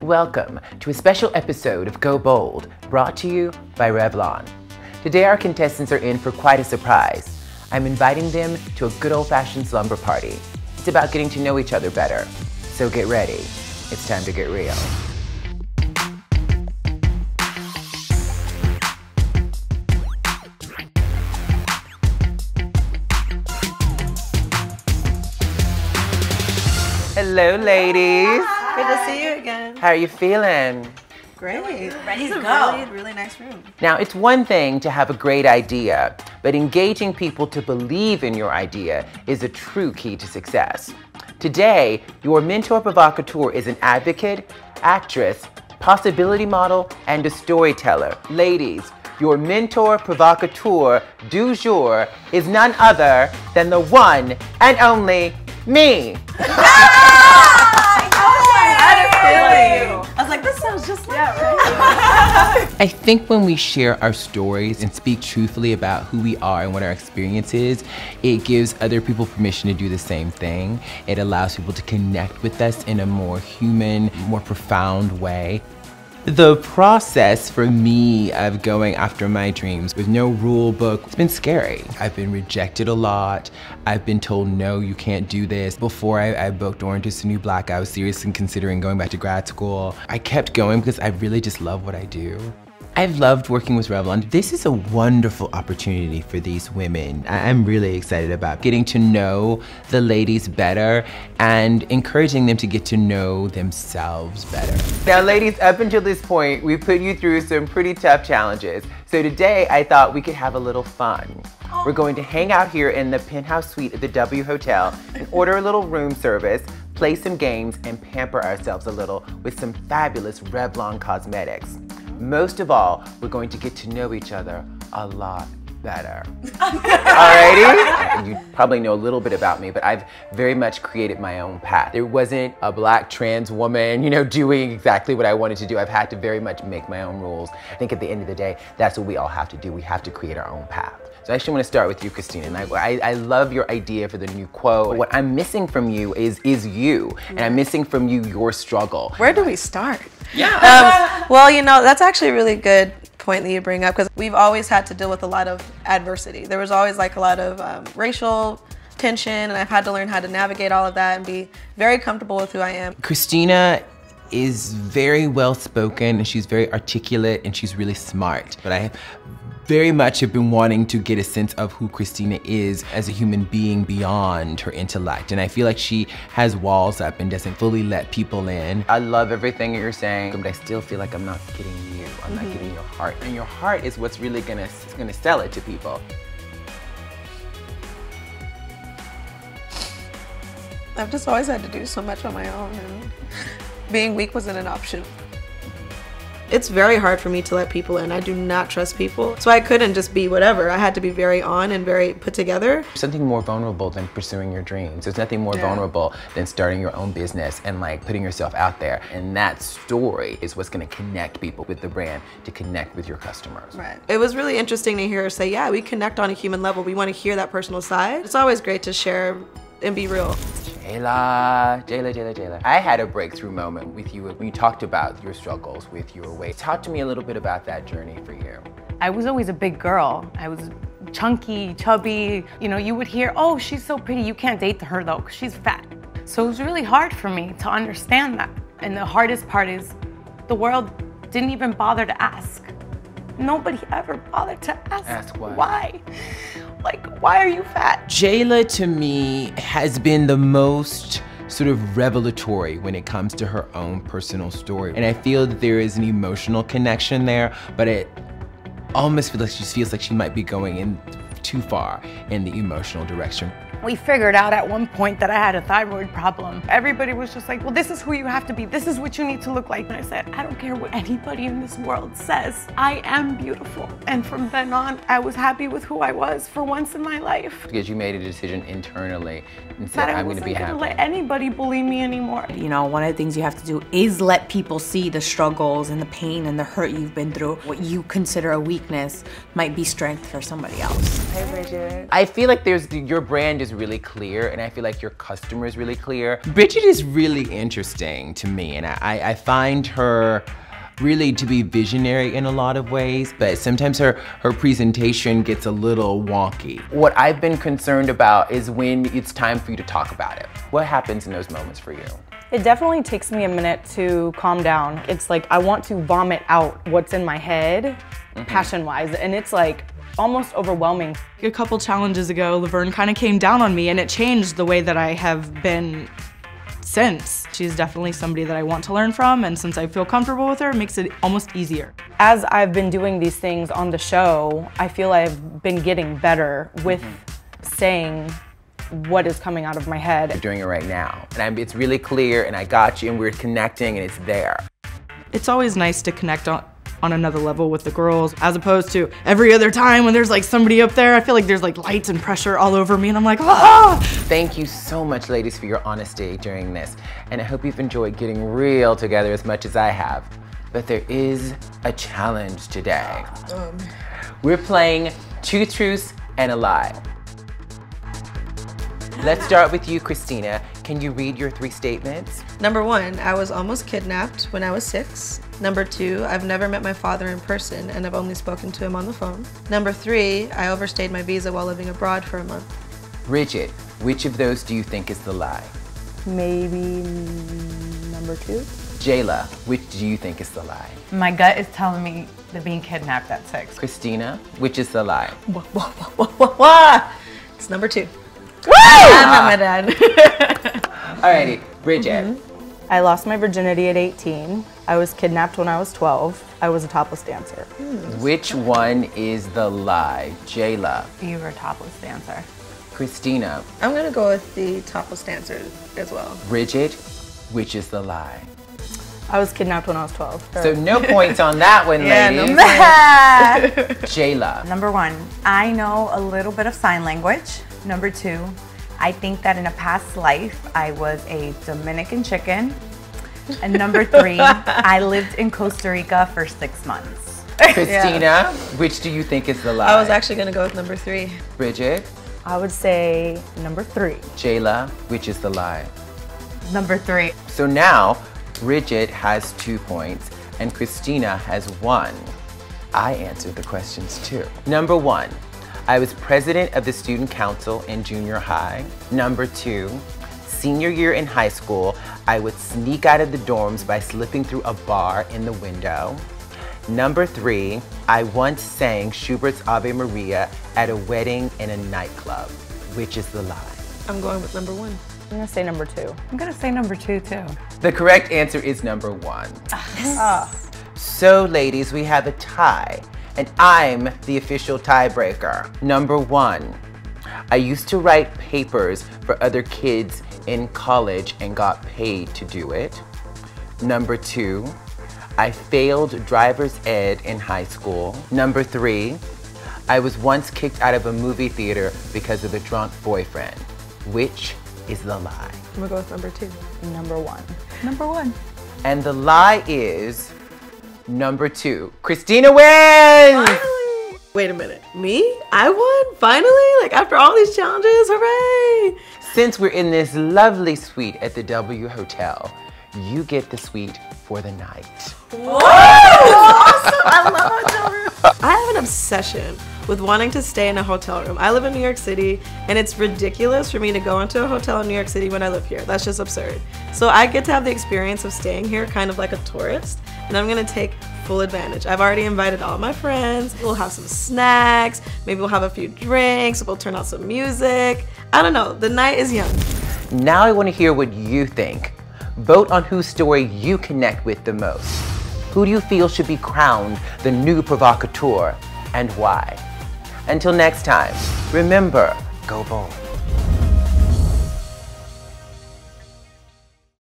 welcome to a special episode of Go Bold, brought to you by Revlon. Today our contestants are in for quite a surprise. I'm inviting them to a good old-fashioned slumber party. It's about getting to know each other better. So get ready. It's time to get real. Hello, ladies. Good to see you again. How are you feeling? Great. Ready to go. Really nice room. Now, it's one thing to have a great idea, but engaging people to believe in your idea is a true key to success. Today, your Mentor Provocateur is an advocate, actress, possibility model, and a storyteller. Ladies, your Mentor Provocateur du jour is none other than the one and only me. I was like, this sounds just like I think when we share our stories and speak truthfully about who we are and what our experience is, it gives other people permission to do the same thing. It allows people to connect with us in a more human, more profound way. The process for me of going after my dreams with no rule book, it's been scary. I've been rejected a lot. I've been told, no, you can't do this. Before I booked Orange is the New Black, I was seriously considering going back to grad school. I kept going because I really just love what I do. I've loved working with Revlon. This is a wonderful opportunity for these women. I'm really excited about getting to know the ladies better and encouraging them to get to know themselves better. Now ladies, up until this point, we've put you through some pretty tough challenges. So today I thought we could have a little fun. We're going to hang out here in the penthouse suite at the W Hotel and order a little room service, play some games, and pamper ourselves a little with some fabulous Revlon cosmetics. Most of all, we're going to get to know each other a lot better. Alrighty? You probably know a little bit about me, but I've very much created my own path. There wasn't a black trans woman, doing exactly what I wanted to do. I've had to very much make my own rules. I think at the end of the day, that's what we all have to do. We have to create our own path. So I actually want to start with you, Christina. And I love your idea for the new quote. What I'm missing from you is you. And I'm missing from you your struggle. Where do we start? Yeah. Well, that's actually a really good point that you bring up, because we've always had to deal with a lot of adversity. There was always like a lot of racial tension, and I've had to learn how to navigate all of that and be very comfortable with who I am. Christina is very well spoken, and she's very articulate, and she's really smart. But I very much have been wanting to get a sense of who Christina is as a human being beyond her intellect. And I feel like she has walls up and doesn't fully let people in. I love everything you're saying, but I still feel like I'm not getting you. I'm not getting your heart. And your heart is what's really gonna sell it to people. I've just always had to do so much on my own, and being weak wasn't an option. It's very hard for me to let people in. I do not trust people. So I couldn't just be whatever. I had to be very on and very put together. Something more vulnerable than pursuing your dreams. There's nothing more vulnerable than starting your own business and putting yourself out there. And that story is what's gonna connect people with the brand, to connect with your customers. Right. It was really interesting to hear her say, yeah, we connect on a human level. We wanna hear that personal side. It's always great to share and be real. Jayla. I had a breakthrough moment with you when you talked about your struggles with your weight. Talk to me a little bit about that journey for you. I was always a big girl. I was chunky, chubby. You would hear, oh, she's so pretty. You can't date her though, because she's fat. So it was really hard for me to understand that. And the hardest part is the world didn't even bother to ask. Nobody ever bothered to ask why. Why are you fat? Jayla, to me, has been the most sort of revelatory when it comes to her own personal story. And I feel that there is an emotional connection there, but it almost feels like she might be going in too far in the emotional direction. We figured out at one point that I had a thyroid problem. Everybody was just like, well, this is who you have to be. This is what you need to look like. And I said, I don't care what anybody in this world says. I am beautiful. And from then on, I was happy with who I was for once in my life. Because you made a decision internally and said, I'm gonna be happy. I wasn't gonna let anybody bully me anymore. One of the things you have to do is let people see the struggles and the pain and the hurt you've been through. What you consider a weakness might be strength for somebody else. Hey, Bridget. I feel like your brand is is really clear, and I feel like your customer is really clear. Bridget is really interesting to me, and I find her really to be visionary in a lot of ways, but sometimes her presentation gets a little wonky. What I've been concerned about is when it's time for you to talk about it. What happens in those moments for you? It definitely takes me a minute to calm down. It's like I want to vomit out what's in my head, passion-wise, and it's like almost overwhelming. A couple challenges ago, Laverne kind of came down on me, and it changed the way that I have been since. She's definitely somebody that I want to learn from, and since I feel comfortable with her, it makes it almost easier. As I've been doing these things on the show, I feel I've been getting better with saying what is coming out of my head. You're doing it right now, and it's really clear, and I got you, and we're connecting, and it's there. It's always nice to connect on another level with the girls, as opposed to every other time when there's like somebody up there. I feel like there's like lights and pressure all over me, and I'm like, ah! Thank you so much, ladies, for your honesty during this, and I hope you've enjoyed getting real together as much as I have. But there is a challenge today. We're playing Two Truths and a Lie. Let's start with you, Christina. Can you read your 3 statements? Number 1, I was almost kidnapped when I was 6. Number 2, I've never met my father in person and I've only spoken to him on the phone. Number 3, I overstayed my visa while living abroad for a month. Bridget, which of those do you think is the lie? Maybe number 2. Jayla, which do you think is the lie? My gut is telling me they're being kidnapped at 6. Christina, which is the lie? It's number 2. Woo! I'm not my dad. Alrighty, Bridget. I lost my virginity at 18. I was kidnapped when I was 12. I was a topless dancer. Which one is the lie? Jayla. You were a topless dancer. Christina. I'm gonna go with the topless dancer as well. Bridget, which is the lie? I was kidnapped when I was 12. So no points on that one, ladies. Jayla. Number 1, I know a little bit of sign language. Number 2, I think that in a past life, I was a Dominican chicken. And number 3, I lived in Costa Rica for 6 months. Christina, which do you think is the lie? I was actually gonna go with number 3. Bridget. I would say number 3. Jayla, which is the lie? Number 3. So now, Bridget has 2 points and Christina has 1. I answered the questions too. Number 1, I was president of the student council in junior high. Number 2, senior year in high school, I would sneak out of the dorms by slipping through a bar in the window. Number 3, I once sang Schubert's Ave Maria at a wedding in a nightclub. Which is the lie? I'm going with number 1. I'm gonna say number 2. I'm gonna say number 2 too. The correct answer is number 1. So ladies, we have a tie, and I'm the official tiebreaker. Number 1, I used to write papers for other kids in college and got paid to do it. Number 2, I failed driver's ed in high school. Number 3, I was once kicked out of a movie theater because of a drunk boyfriend. Which is the lie? I'm gonna go with number 2. Number 1. Number 1. And the lie is number 2. Christina wins! Finally! Wait a minute, me? I won? Finally? Like after all these challenges, hooray! Since we're in this lovely suite at the W Hotel, you get the suite for the night. Whoa! Awesome! I love hotel rooms. I have an obsession with wanting to stay in a hotel room. I live in New York City, and it's ridiculous for me to go into a hotel in New York City when I live here. That's just absurd. So I get to have the experience of staying here kind of like a tourist, and I'm gonna take full advantage. I've already invited all my friends. We'll have some snacks, maybe we'll have a few drinks, we'll turn on some music. I don't know, the night is young. Now I want to hear what you think. Vote on whose story you connect with the most. Who do you feel should be crowned the new provocateur, and why? Until next time, remember, go bold.